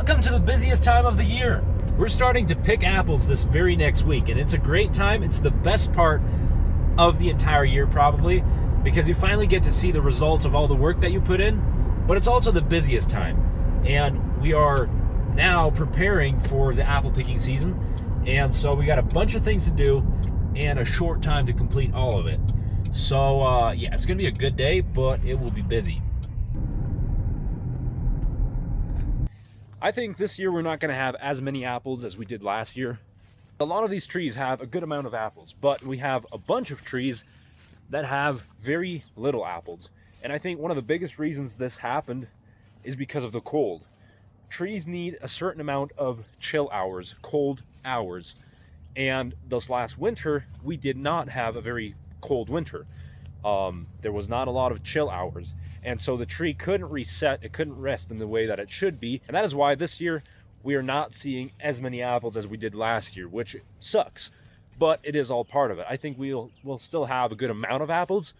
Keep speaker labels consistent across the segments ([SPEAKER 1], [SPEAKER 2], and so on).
[SPEAKER 1] Welcome to the busiest time of the year. We're starting to pick apples this very next week, and it's a great time. It's the best part of the entire year probably, because you finally get to see the results of all the work that you put in, but it's also the busiest time. And we are now preparing for the apple picking season, and so we got a bunch of things to do and a short time to complete all of it. So yeah, it's gonna be a good day, but it will be busy. I think this year we're not going to have as many apples as we did last year. A lot of these trees have a good amount of apples, but we have a bunch of trees that have very little apples. And I think one of the biggest reasons this happened is because of the cold. Trees need a certain amount of chill hours, cold hours. And this last winter, we did not have a very cold winter. There was not a lot of chill hours. And so the tree couldn't reset, it couldn't rest in the way that it should be. And that is why this year we are not seeing as many apples as we did last year, which sucks, but it is all part of it. I think we'll still have a good amount of apples,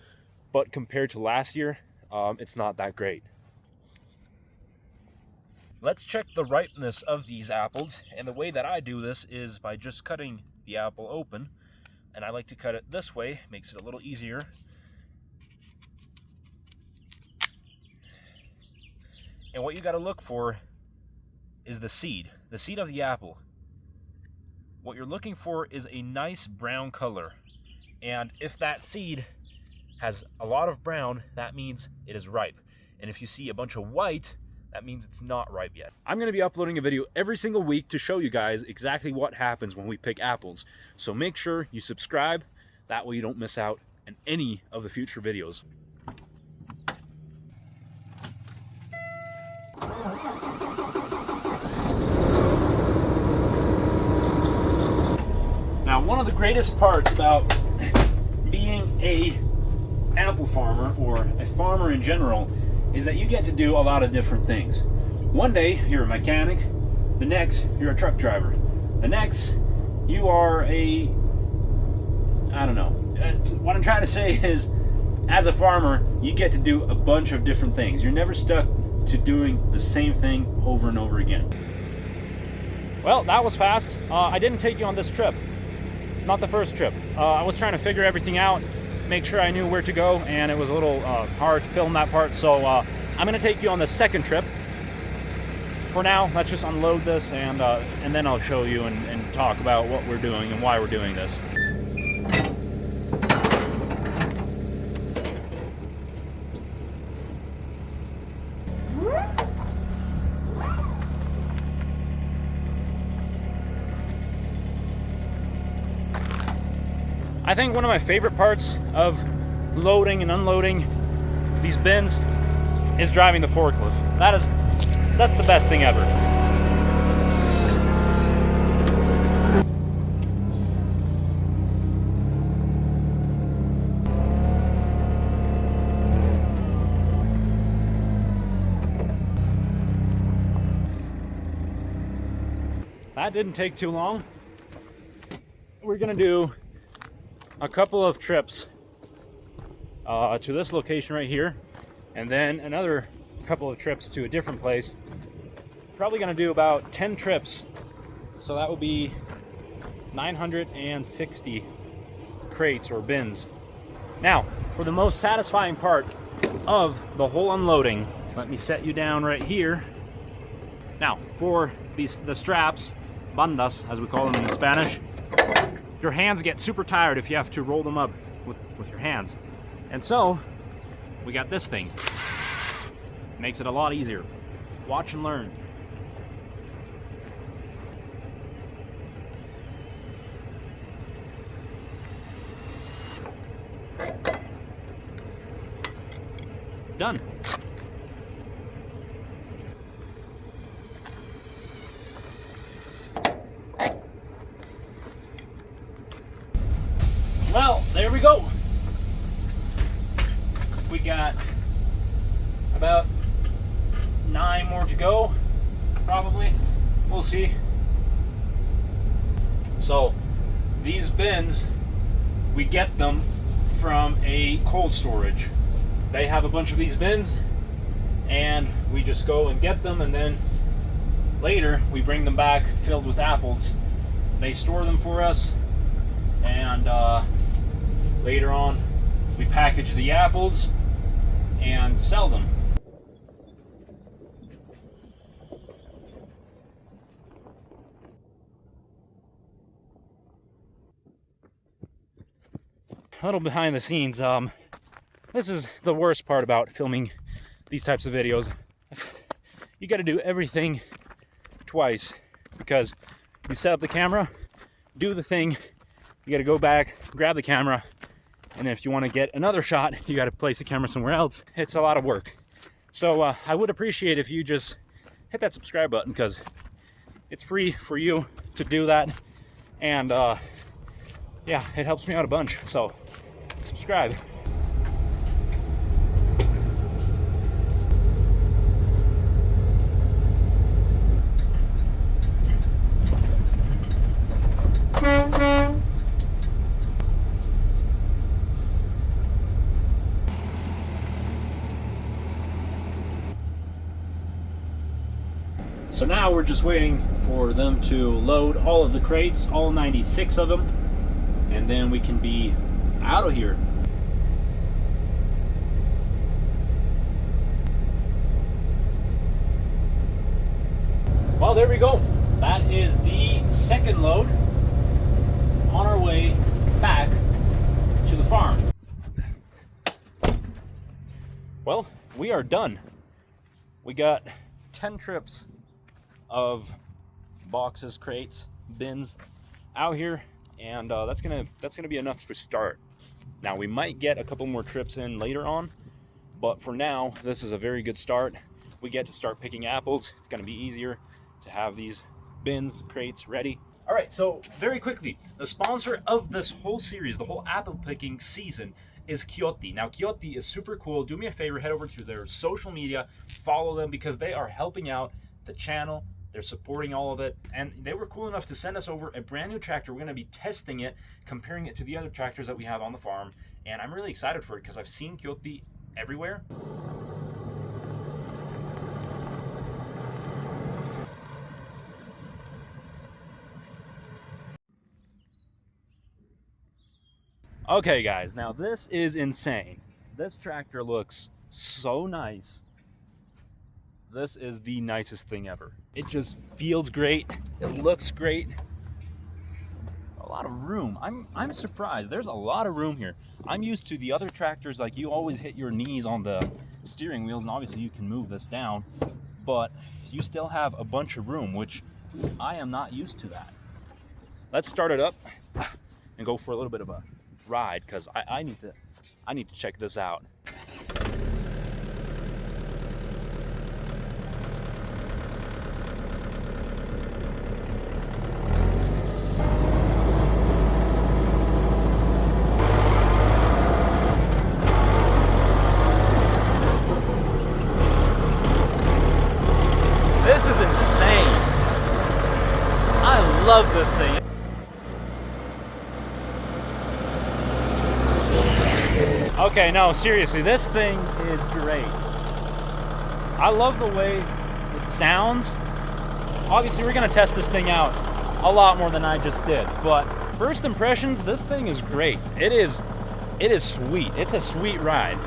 [SPEAKER 1] but compared to last year, it's not that great. Let's check the ripeness of these apples. And the way that I do this is by just cutting the apple open. And I like to cut it this way, makes it a little easier. And what you got to look for is the seed of the apple. What you're looking for is a nice brown color. And if that seed has a lot of brown, that means it is ripe. And if you see a bunch of white, that means it's not ripe yet. I'm going to be uploading a video every single week to show you guys exactly what happens when we pick apples. So make sure you subscribe, that way you don't miss out on any of the future videos. Now, one of the greatest parts about being a apple farmer, or a farmer in general, is that you get to do a lot of different things. One day, you're a mechanic. The next, you're a truck driver. The next, you are I don't know. What I'm trying to say is, as a farmer, you get to do a bunch of different things. You're never stuck to doing the same thing over and over again. Well, that was fast. I didn't take you on this trip. Not the first trip. I was trying to figure everything out, make sure I knew where to go, and it was a little hard to film that part, so I'm gonna take you on the second trip. For now, let's just unload this, and then I'll show you and talk about what we're doing and why we're doing this. I think one of my favorite parts of loading and unloading these bins is driving the forklift. That's the best thing ever. That didn't take too long. We're gonna do a couple of trips to this location right here, and then another couple of trips to a different place. Probably going to do about 10 trips, so that would be 960 crates or bins. Now, for the most satisfying part of the whole unloading, let me set you down right here. Now, for the straps, bandas as we call them in Spanish, your hands get super tired if you have to roll them up with your hands. And so, we got this thing. Makes it a lot easier. Watch and learn. Done. Well, there we go. We got about 9 more to go, probably. We'll see. So, these bins, we get them from a cold storage. They have a bunch of these bins, and we just go and get them, and then later we bring them back filled with apples. They store them for us, and later on we package the apples and sell them. A little behind the scenes, this is the worst part about filming these types of videos. You got to do everything twice, because you set up the camera, do the thing, you got to go back, grab the camera, and then if you want to get another shot, you got to place the camera somewhere else. It's a lot of work. So I would appreciate if you just hit that subscribe button, because it's free for you to do that, and yeah, it helps me out a bunch. So subscribe. So now we're just waiting for them to load all of the crates, all 96 of them, and then we can be out of here. Well, there we go. That is the second load on our way back to the farm. Well, we are done. We got 10 trips of boxes, crates, bins out here, and that's gonna be enough to start. Now we might get a couple more trips in later on, but for now this is a very good start. We get to start picking apples. It's gonna be easier to have these bins, crates ready. All right, so very quickly, the sponsor of this whole series, the whole apple picking season, is Quiote. Now Quiote is super cool. Do me a favor, head over to their social media, follow them, because they are helping out the channel. They're supporting all of it, and they were cool enough to send us over a brand new tractor. We're going to be testing it, comparing it to the other tractors that we have on the farm, and I'm really excited for it because I've seen Quiote everywhere. Okay guys, now this is insane. This tractor looks so nice. This is the nicest thing ever. It just feels great. It looks great. A lot of room. I'm surprised. There's a lot of room here. I'm used to the other tractors, like you always hit your knees on the steering wheels, and obviously you can move this down, but you still have a bunch of room, which I am not used to that. Let's start it up and go for a little bit of a ride, because I need to check this out. This is insane. I love this thing. Okay, no, seriously, this thing is great. I love the way it sounds. Obviously, we're gonna test this thing out a lot more than I just did, but first impressions, this thing is great. It is sweet. It's a sweet ride.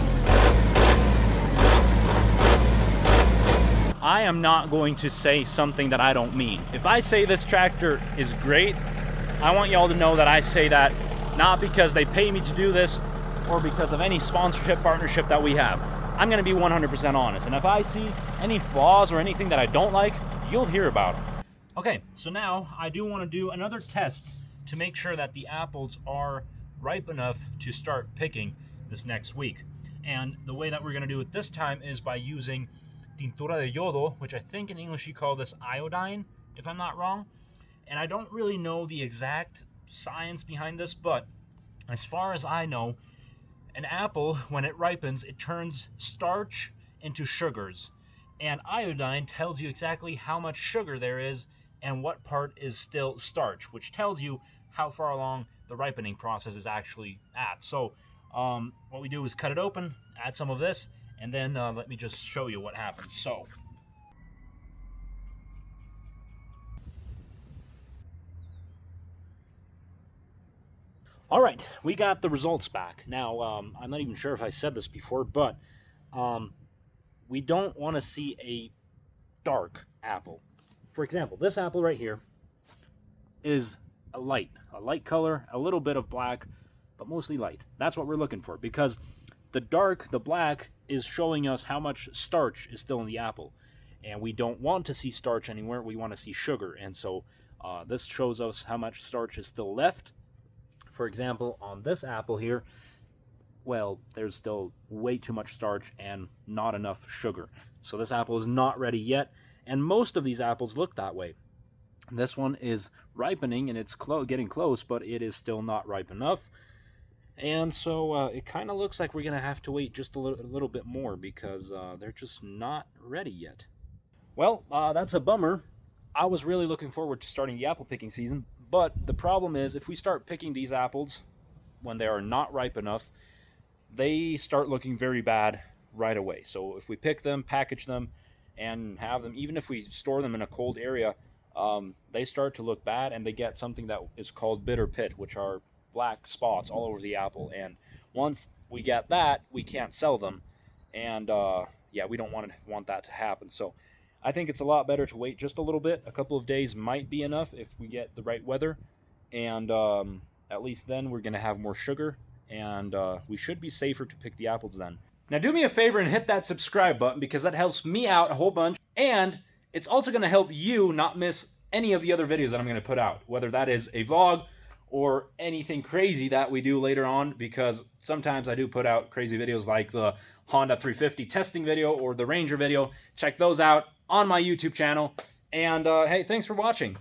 [SPEAKER 1] I am not going to say something that I don't mean. If I say this tractor is great, I want y'all to know that I say that not because they pay me to do this or because of any sponsorship partnership that we have. I'm gonna be 100% honest, and if I see any flaws or anything that I don't like, you'll hear about them. Okay, so now I do want to do another test to make sure that the apples are ripe enough to start picking this next week. And the way that we're gonna do it this time is by using tintura de yodo, which I think in English you call this iodine, if I'm not wrong. And I don't really know the exact science behind this, but as far as I know, an apple, when it ripens, it turns starch into sugars. And iodine tells you exactly how much sugar there is and what part is still starch, which tells you how far along the ripening process is actually at. So what we do is cut it open, add some of this, and then let me just show you what happens. So All right, we got the results back. Now, I'm not even sure if I said this before, but we don't want to see a dark apple. For example, this apple right here is a light color, a little bit of black, but mostly light. That's what we're looking for, because the black is showing us how much starch is still in the apple. And we don't want to see starch anywhere, we want to see sugar. And so this shows us how much starch is still left. For example, on this apple here, well, there's still way too much starch and not enough sugar. So this apple is not ready yet, and most of these apples look that way. This one is ripening and it's getting close, but it is still not ripe enough. And so it kind of looks like we're going to have to wait just a little bit more, because they're just not ready yet. Well, that's a bummer. I was really looking forward to starting the apple picking season, but the problem is, if we start picking these apples when they are not ripe enough, they start looking very bad right away. So if we pick them, package them, and have them, even if we store them in a cold area, they start to look bad, and they get something that is called bitter pit, which are black spots all over the apple. And once we get that, we can't sell them, and yeah, we don't want that to happen. So I think it's a lot better to wait just a little bit. A couple of days might be enough if we get the right weather, and at least then we're going to have more sugar, and we should be safer to pick the apples then. Now do me a favor and hit that subscribe button, because that helps me out a whole bunch, and it's also going to help you not miss any of the other videos that I'm going to put out, whether that is a vlog or anything crazy that we do later on, because sometimes I do put out crazy videos like the Honda 350 testing video or the Ranger video. Check those out on my YouTube channel. And hey, thanks for watching.